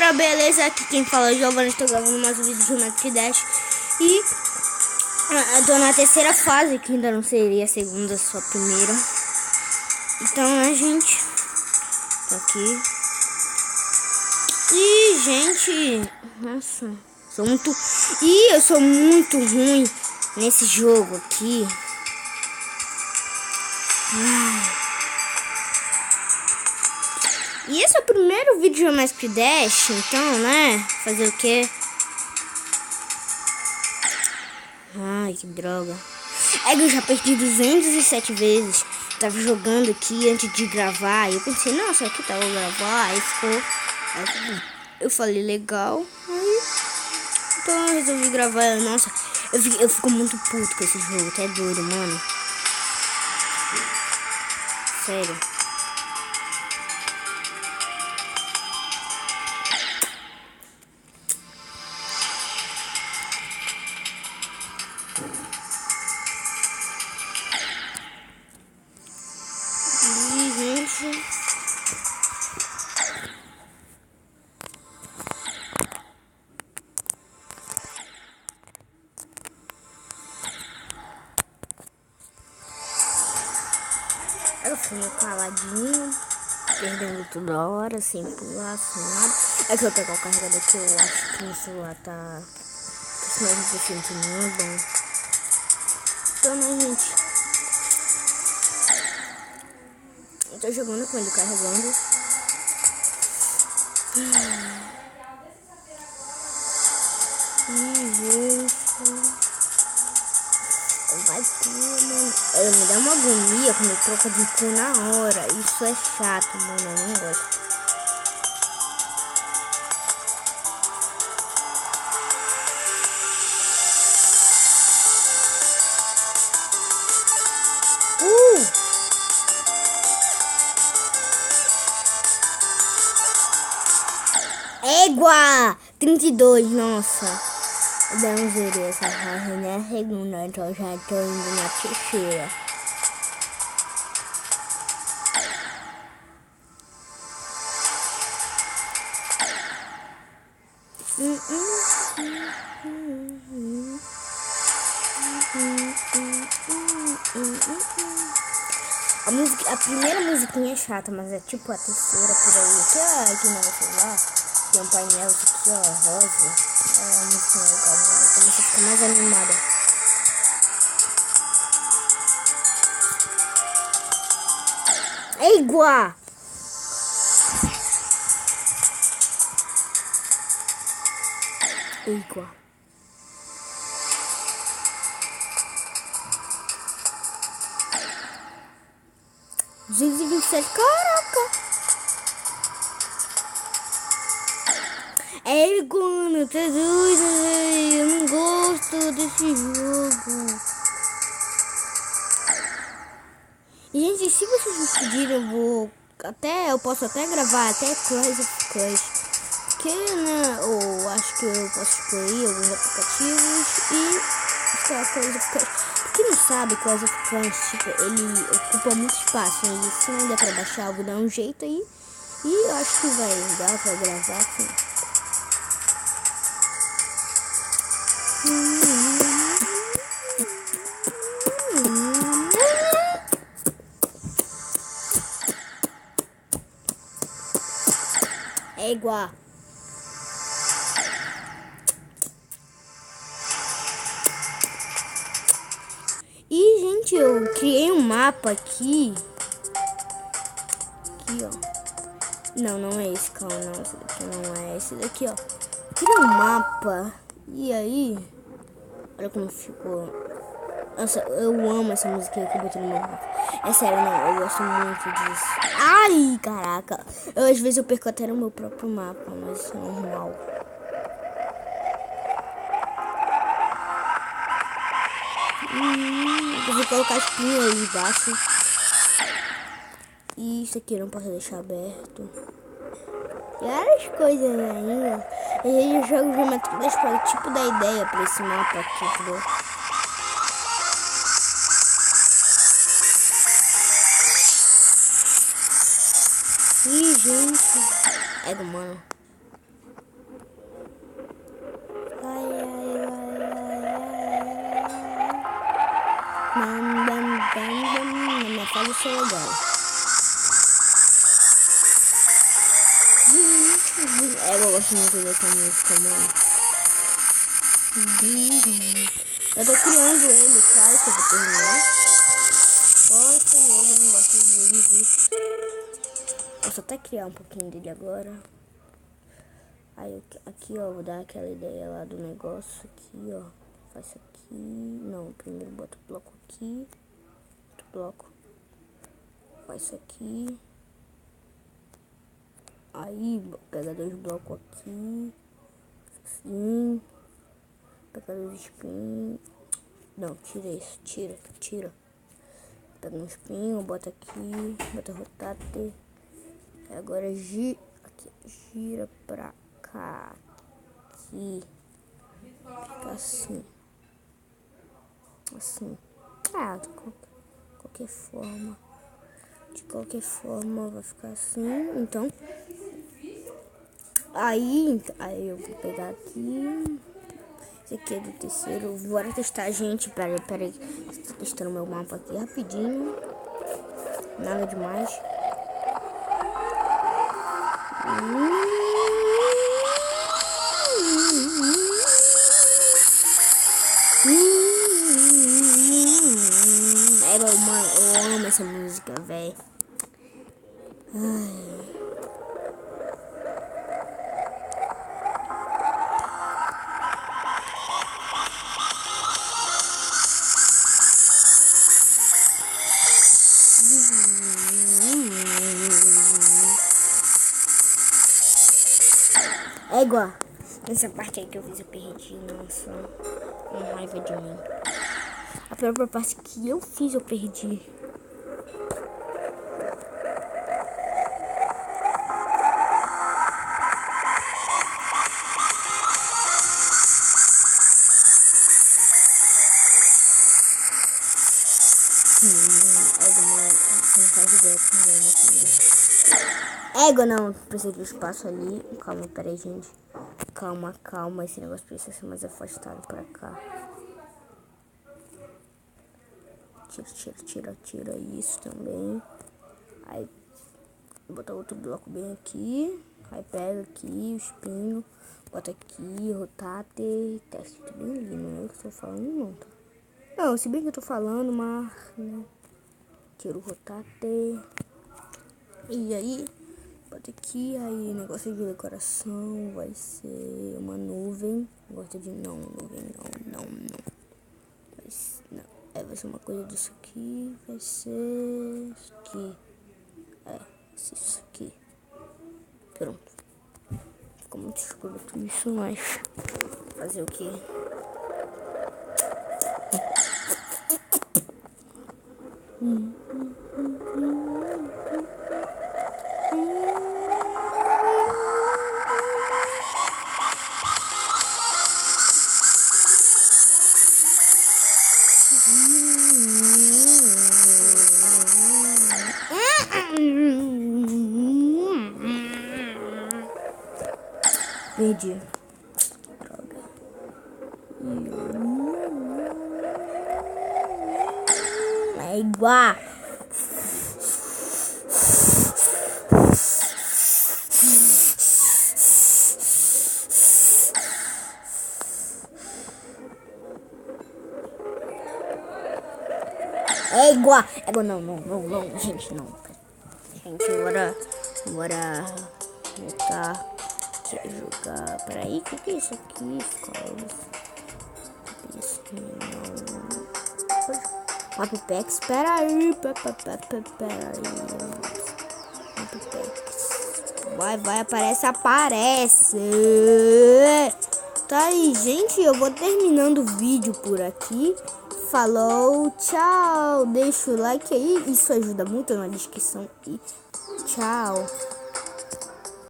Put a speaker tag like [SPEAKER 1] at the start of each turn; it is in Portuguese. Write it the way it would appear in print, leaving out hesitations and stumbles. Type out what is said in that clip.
[SPEAKER 1] galera, beleza? Aqui quem fala é o Giovanni, estou gravando mais um vídeo de Geometry Dash. E tô na terceira fase, que ainda não seria a segunda, só a primeira. Então, né, gente? Tô aqui. E, gente, nossa, eu sou muito ruim nesse jogo aqui. Ai. E esse é o primeiro vídeo de Geometry Dash, então, né? Fazer o quê? Ai, que droga. É que eu já perdi 207 vezes. Tava jogando aqui antes de gravar. E eu pensei, nossa, aqui tá, vou gravar. Aí ficou. Aí eu falei, legal. Aí, então eu resolvi gravar. Nossa, eu fico muito puto com esse jogo. Até doido, mano. Sério. Gente. Eu fui meio caladinho, perdendo toda hora, sem pular, sem nada. É que eu pegar o carregador que eu acho que o celular tá 9% não é bom. Então, né, gente? Eu tô jogando com ele carregando. Gente. Vai tudo, mano. Me dá uma agonia quando ele troca de cor na hora. Isso é chato, mano. Eu não gosto. Égua! 32, nossa. Eu não zerei essa fase na segunda, então já tô indo na terceira. A primeira musiquinha é chata, mas é tipo a terceira por aí. Que é aqui no celular. Tem um painel aqui, ó, rosa. É a musiquinha legal, né? Começa a ficar mais animada. É igual! É igual. $227, caraca! É igual, tá doido, eu não gosto desse jogo. E, gente, se vocês me pedirem, eu posso até gravar até Clash of Clans. Que, né, ou acho que eu posso escolher alguns aplicativos e instalar Clash of Clans. Pra quem não sabe, Clash of Clans, tipo, ele ocupa muito espaço, né? E se não der pra baixar, eu vou dar um jeito aí. E eu acho que vai dar pra gravar, assim. É igual. E, gente, eu criei um mapa aqui. Aqui, ó. Não é esse, calma, não. Esse daqui não é esse daqui, ó. Criei um mapa. E aí, olha como ficou. Nossa, eu amo essa música que eu botei no meu mapa. É sério, não, eu gosto muito disso. Ai, caraca. Às vezes eu perco até no meu próprio mapa, mas isso é normal. Eu vou colocar espinho aí embaixo. E isso aqui eu não posso deixar aberto. E várias coisas ainda. E aí eu jogo Geometry Dash para tipo da ideia pra esse mapa aqui, entendeu? Ih, gente. É do mano. ainda na minha fase isso é legal. Eu gosto muito dessa música, mano. Eu tô criando ele, claro que eu vou terminar. Gosto logo, não gosto de vídeo disso. Posso até criar um pouquinho dele agora. Aí aqui, ó, vou dar aquela ideia lá do negócio aqui, ó. Faz isso aqui. Não, primeiro bota o bloco aqui. Outro bloco. Faz isso aqui. Aí, pega 2 blocos aqui. Assim. Pega 2 espinhos. Não, tira isso. Tira. Pega um espinho, bota aqui. Bota rotate. Agora gira pra cá. Aqui. Fica assim. Assim. Ah, de qualquer forma. De qualquer forma vai ficar assim. Então. Aí eu vou pegar aqui. Esse aqui é do terceiro. Bora testar, gente. Pera aí. Estou testando meu mapa aqui rapidinho. Nada demais. Eu amo essa música, velho. É igual nessa parte aí que eu fiz, eu perdi. Nossa, uma raiva de mim. A própria parte que eu fiz, eu perdi. Você não faz ideia como é isso. Égua, não, precisa do espaço ali. Calma, peraí, gente. Calma. Esse negócio precisa ser mais afastado pra cá. Tira isso também. Aí, botar outro bloco bem aqui. Aí pega aqui o espinho. Bota aqui, rotate. Teste bem ali, não é o que eu tô falando, não, tá? Não, se bem que eu tô falando, mas, né? Tira o rotate. E aí, bota aqui, aí negócio de decoração vai ser uma nuvem. Gosto de nuvem, não. Vai ser uma coisa disso aqui, vai ser isso aqui. Isso aqui. Pronto. Ficou muito escuro tudo isso, mas fazer o quê? Perdi. Droga. É igual. É igual. Não, gente, não. Gente, bora voltar aqui a jogar. Peraí, o que é isso aqui? Isso não. Mappex, peraí. Vai, aparece. Tá aí, gente, eu vou terminando o vídeo por aqui. Falou, tchau. Deixa o like aí, isso ajuda muito na descrição. E tchau.